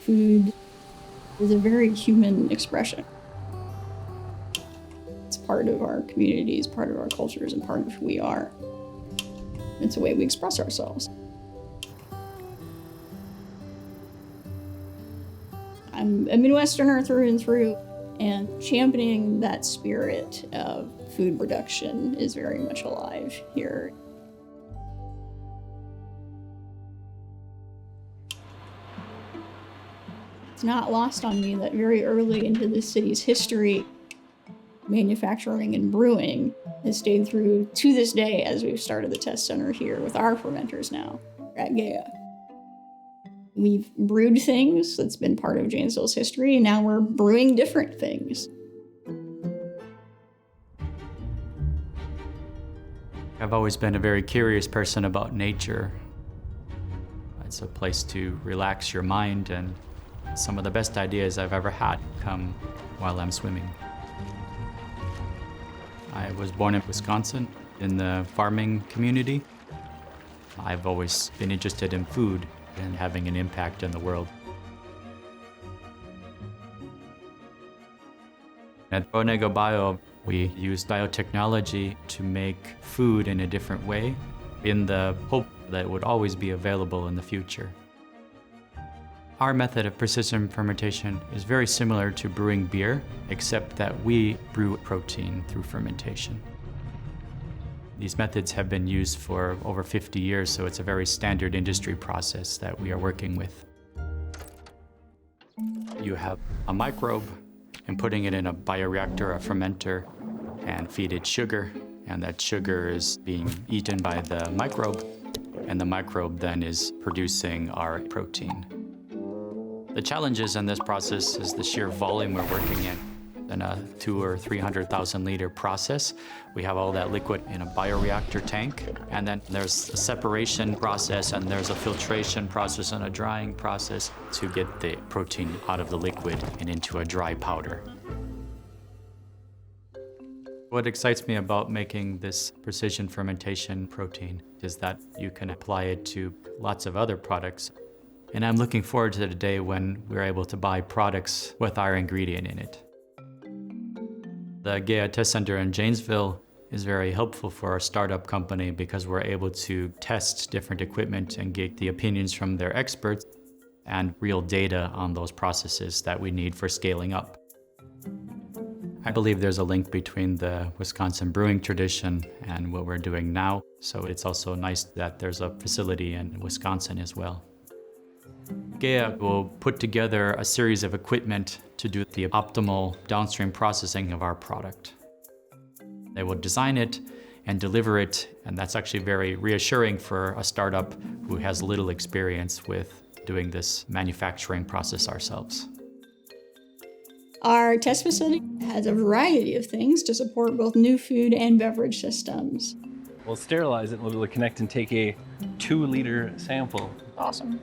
Food is a very human expression. It's part of our communities, part of our cultures, and part of who we are. It's a way we express ourselves. I'm a Midwesterner through and through, and championing that spirit of food production is very much alive here. It's not lost on me that very early into the city's history, manufacturing and brewing has stayed through to this day as we've started the test center here with our fermenters now at Gaya. We've brewed things that's been part of Janesville's history, and now we're brewing different things. I've always been a very curious person about nature. It's a place to relax your mind, and some of the best ideas I've ever had come while I'm swimming. I was born in Wisconsin in the farming community. I've always been interested in food and having an impact in the world. At Onego Bio, we use biotechnology to make food in a different way in the hope that it would always be available in the future. Our method of precision fermentation is very similar to brewing beer, except that we brew protein through fermentation. These methods have been used for over 50 years, so it's a very standard industry process that we are working with. You have a microbe, and putting it in a bioreactor, a fermenter, and feed it sugar, and that sugar is being eaten by the microbe, and the microbe then is producing our protein. The challenges in this process is the sheer volume we're working in. In a 200,000 or 300,000 liter process, we have all that liquid in a bioreactor tank, and then there's a separation process, and there's a filtration process and a drying process to get the protein out of the liquid and into a dry powder. What excites me about making this precision fermentation protein is that you can apply it to lots of other products. And I'm looking forward to the day when we're able to buy products with our ingredient in it. The Gaya Test Center in Janesville is very helpful for our startup company because we're able to test different equipment and get the opinions from their experts and real data on those processes that we need for scaling up. I believe there's a link between the Wisconsin brewing tradition and what we're doing now, so it's also nice that there's a facility in Wisconsin as well. Gaya will put together a series of equipment to do the optimal downstream processing of our product. They will design it and deliver it, and that's actually very reassuring for a startup who has little experience with doing this manufacturing process ourselves. Our test facility has a variety of things to support both new food and beverage systems. We'll sterilize it, we'll connect and take a 2-liter sample. Awesome.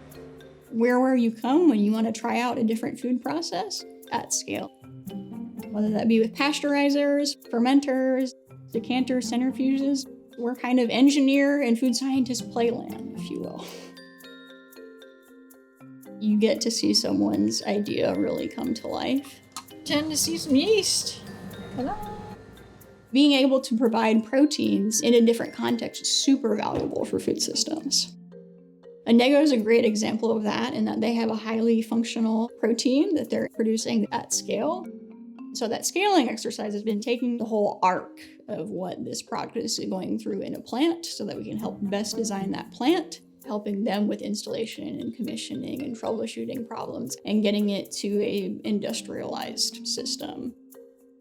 Where you come when you want to try out a different food process at scale. Whether that be with pasteurizers, fermenters, decanters, centrifuges, we're kind of engineer and food scientist playland, if you will. You get to see someone's idea really come to life. Tend to see some yeast. Ta-da. Being able to provide proteins in a different context is super valuable for food systems. Onego is a great example of that in that they have a highly functional protein that they're producing at scale. So that scaling exercise has been taking the whole arc of what this product is going through in a plant so that we can help best design that plant, helping them with installation and commissioning and troubleshooting problems and getting it to an industrialized system.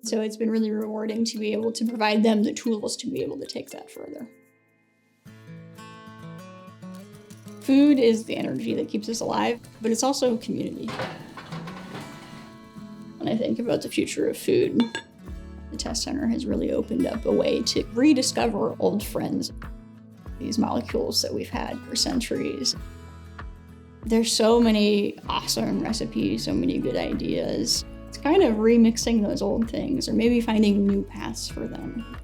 So it's been really rewarding to be able to provide them the tools to be able to take that further. Food is the energy that keeps us alive, but it's also community. When I think about the future of food, the test center has really opened up a way to rediscover old friends, these molecules that we've had for centuries. There's so many awesome recipes, so many good ideas. It's kind of remixing those old things or maybe finding new paths for them.